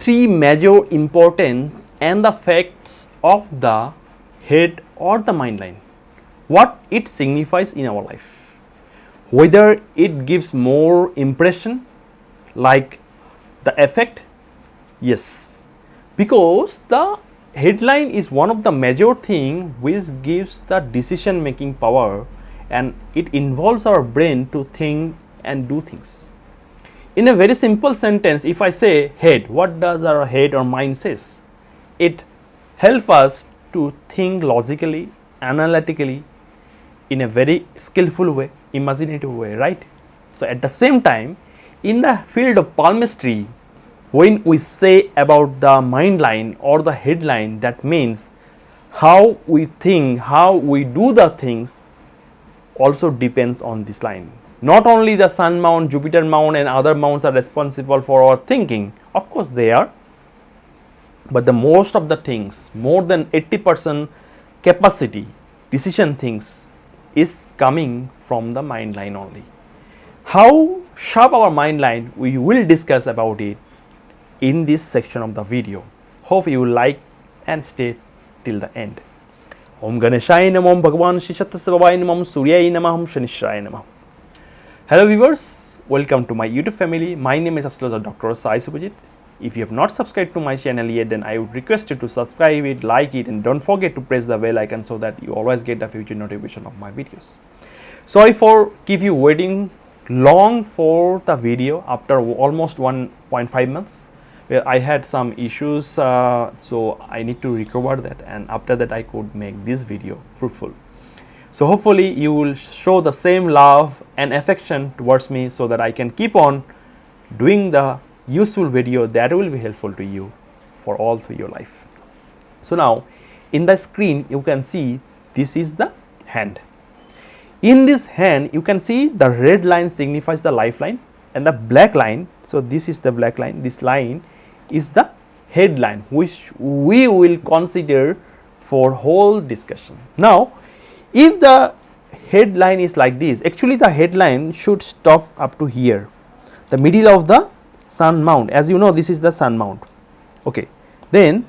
three major importance and the facts of the head or the mind line, what it signifies in our life, whether it gives more impression like the effect. Yes, because the headline is one of the major thing which gives the decision making power, and it involves our brain to think and do things. In a very simple sentence, if I say head, what does our head or mind says? It helps us to think logically, analytically, in a very skillful way, imaginative way, right? So at the same time, in the field of palmistry, when we say about the mind line or the headline, that means how we think, how we do the things also depends on this line. Not only the Sun mount, Jupiter mount and other mounts are responsible for our thinking, of course they are, but the most of the things, more than 80% capacity, decision things is coming from the mind line only. How sharp our mind line, we will discuss about it in this section of the video. Hope you will like and stay till the end. Om Ganeshaya Namah, Om Bhagavan Shri Satyasvabhaya Namah, Om Suryaya Namah, Om Shanishaya Namah. Hello viewers, welcome to my YouTube family. My name is Astrologer Dr. Suvajit. If you have not subscribed to my channel yet, then I would request you to subscribe it, like it, and don't forget to press the bell icon so that you always get the future notification of my videos. Sorry for keep you waiting long for the video after almost 1.5 months. Where I had some issues, so I need to recover that, and after that I could make this video fruitful. So hopefully you will show the same love and affection towards me so that I can keep on doing the useful video that will be helpful to you for all through your life. So now in the screen you can see this is the hand. In this hand you can see the red line signifies the lifeline and the black line, so this is the black line, this line is the headline which we will consider for whole discussion. Now if the headline is like this, actually the headline should stop up to here, the middle of the sun mount. As you know, this is the sun mount. Okay, then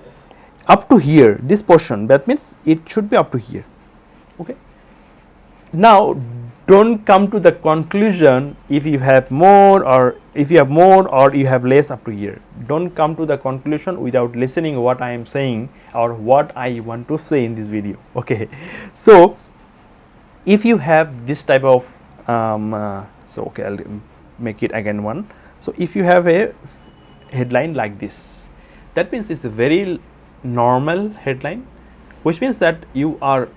up to here, this portion, that means it should be up to here. Okay, now don't come to the conclusion if you have more or if you have more or you have less up to here. Don't come to the conclusion without listening what I am saying or what I want to say in this video. Okay, so if you have this type of okay, I'll make it again one. So if you have a headline like this, that means it's a very normal headline, which means that you always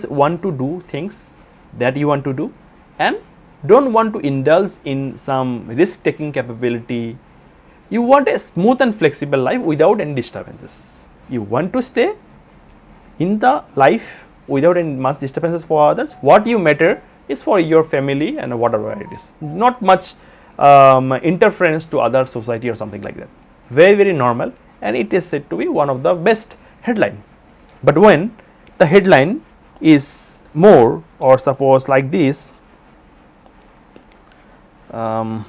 want to do things that you want to do and don't want to indulge in some risk taking capability. You want a smooth and flexible life without any disturbances. You want to stay in the life without any much disturbances for others. What you matter is for your family and whatever it is, not much interference to other society or something like that. Very, very normal, and it is said to be one of the best headline. But when the headline is more, or suppose like this, up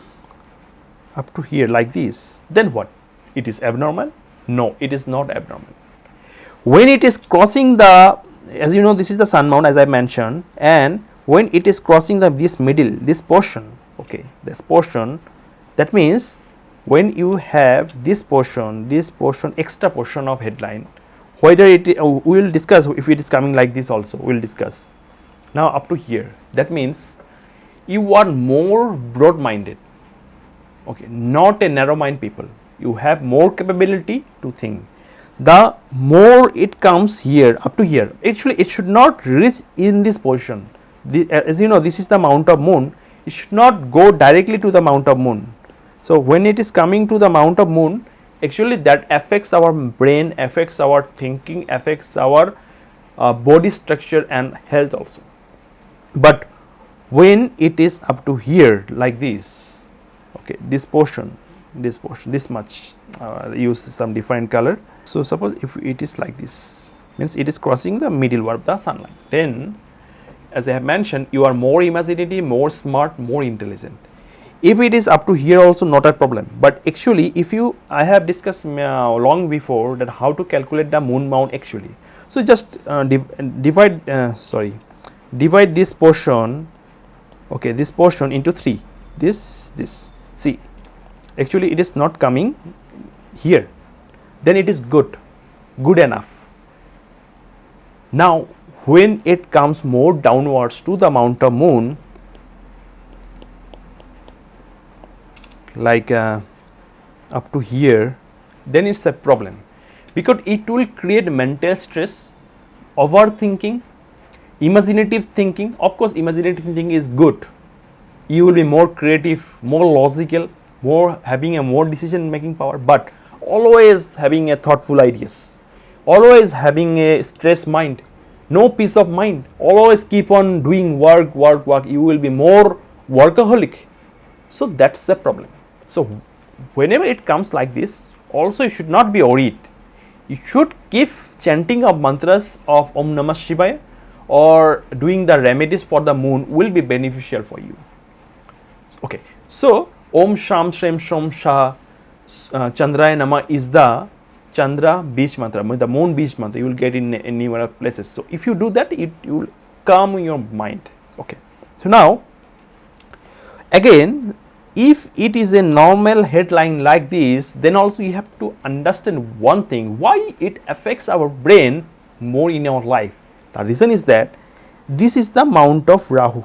to here like this, then what? It is abnormal? No, it is not abnormal. When it is crossing the, as you know, this is the sun mount as I mentioned, and when it is crossing this middle, this portion, okay, this portion, that means when you have this portion, extra portion of headline, whether it we will discuss if it is coming like this also, we will discuss. Now up to here, that means you are more broad minded, okay, not a narrow mind people. You have more capability to think. The more it comes here, up to here, actually it should not reach in this position. As you know, this is the mount of moon, it should not go directly to the mount of moon. So when it is coming to the mount of moon, actually that affects our brain, affects our thinking, affects our body structure and health also. But when it is up to here like this, okay, this portion, this much, use some different color. So suppose if it is like this, means it is crossing the middle of the sunlight, then as I have mentioned, you are more imaginative, more smart, more intelligent. If it is up to here also, not a problem. But actually, if you, I have discussed long before that how to calculate the moon mount actually. So just divide this portion, okay, this portion into 3. This. See, actually it is not coming here. Then it is good enough. Now, when it comes more downwards to the mount of moon, like up to here, then it's a problem, because it will create mental stress, overthinking, imaginative thinking. Of course, imaginative thinking is good. You will be more creative, more logical, more having a more decision making power, but always having a thoughtful ideas, always having a stress mind, no peace of mind, always keep on doing work, you will be more workaholic. So that's the problem. So whenever it comes like this, also you should not be worried. You should keep chanting of mantras of Om Namah Shivaya or doing the remedies for the moon will be beneficial for you. Okay, so Om Sham Shrem Shom Shah Chandraya Nama is the Chandra Beach mantra, the moon beach mantra you will get in numerous places. So if you do that, it will calm your mind. Okay, so now again, if it is a normal headline like this, then also you have to understand one thing, why it affects our brain more in our life. The reason is that this is the mount of Rahu,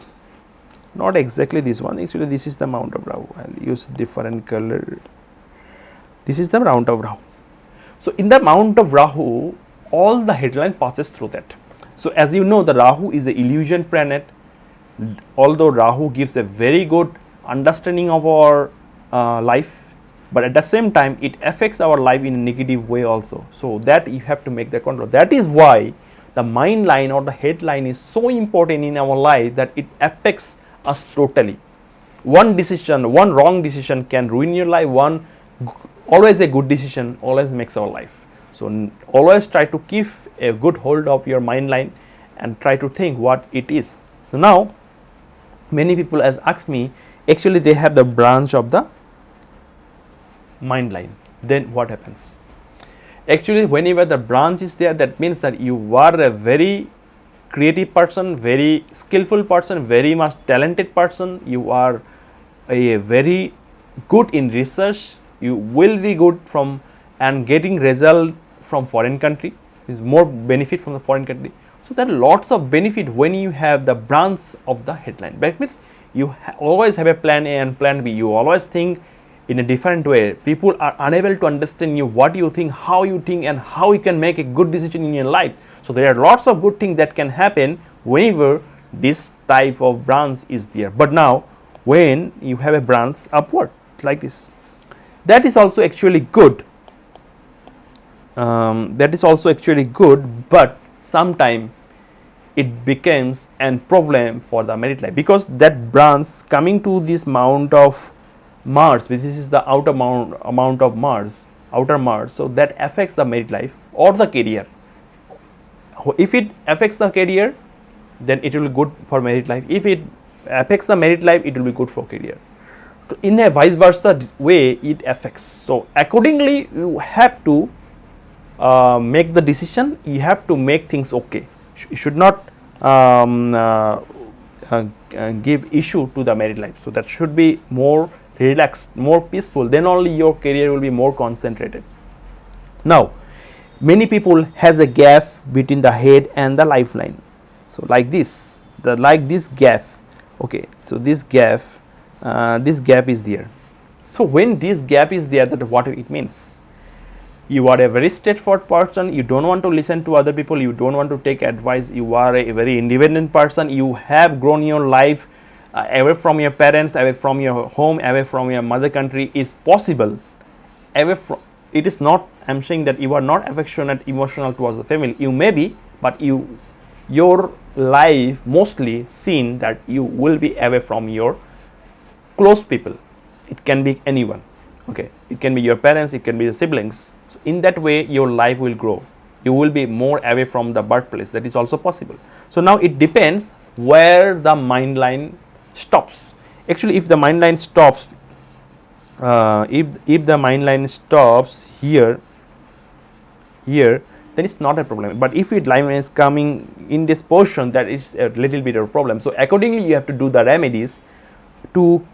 not exactly this one, actually this is the mount of Rahu. I will use different color. This is the mount of Rahu. So in the mount of Rahu, all the headline passes through that. So as you know, the Rahu is an illusion planet. Although Rahu gives a very good understanding of our life, but at the same time it affects our life in a negative way also. So that you have to make the control. That is why the mind line or the headline is so important in our life, that it affects us totally. One decision, one wrong decision can ruin your life. Always a good decision always makes our life. So always try to keep a good hold of your mind line and try to think what it is. So now many people has asked me, actually they have the branch of the mind line, then what happens? Actually, whenever the branch is there, that means that you are a very creative person, very skillful person, very much talented person. You are a very good in research. You will be good from and getting result from foreign country. Is more benefit from the foreign country. So there are lots of benefit when you have the branch of the headline. That means you always have a plan A and plan B. You always think in a different way. People are unable to understand you, what you think, and how you can make a good decision in your life. So there are lots of good things that can happen whenever this type of branch is there. But now when you have a branch upward like this, that is also actually good. But sometimes it becomes a problem for the married life, because that branch coming to this mount of Mars, this is the outer amount of Mars, outer Mars, so that affects the married life or the career. If it affects the career, then it will be good for married life. If it affects the married life, it will be good for career. So in a vice versa way, it affects. So accordingly, you have to make the decision. You have to make things okay. You should not give issue to the married life. So that should be more relaxed, more peaceful. Then only your career will be more concentrated. Now, many people has a gap between the head and the lifeline. So like this, this gap. Okay, so this gap is there. So when this gap is there, that what it means? You are a very straightforward person. You don't want to listen to other people. You don't want to take advice. You are a very independent person. You have grown your life away from your parents, away from your home, away from your mother country is possible. It is not, I'm saying that you are not affectionate, emotional towards the family. You may be, but your life mostly seen that you will be away from your close people. It can be anyone. Okay, it can be your parents, it can be your siblings. So in that way, your life will grow. You will be more away from the birthplace. That is also possible. So now it depends where the mind line stops. Actually, if the mind line stops, if the mind line stops here, then it's not a problem. But if it line is coming in this portion, that is a little bit of a problem. So accordingly, you have to do the remedies to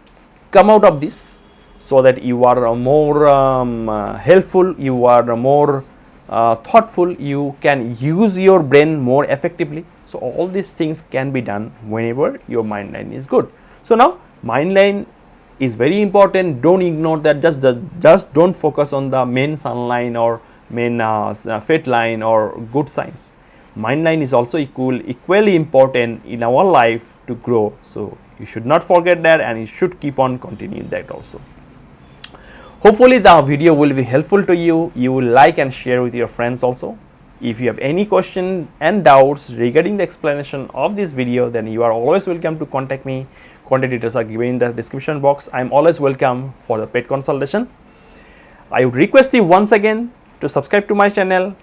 come out of this, so that you are more helpful, you are more thoughtful, you can use your brain more effectively. So all these things can be done whenever your mind line is good. So now mind line is very important. Don't ignore that. Just don't focus on the main sun line or main fate line or good signs. Mind line is also equally important in our life to grow. So you should not forget that, and you should keep on continuing that also. Hopefully the video will be helpful to you. You will like and share with your friends also. If you have any question and doubts regarding the explanation of this video, then you are always welcome to contact me. Contact details are given in the description box. I am always welcome for the paid consultation. I would request you once again to subscribe to my channel,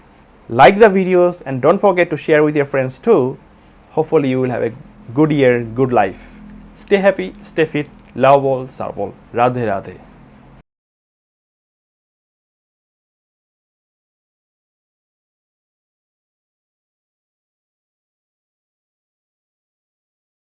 like the videos, and don't forget to share with your friends too. Hopefully you will have a good year, good life. Stay happy, stay fit, love all, serve all. Radhe Radhe.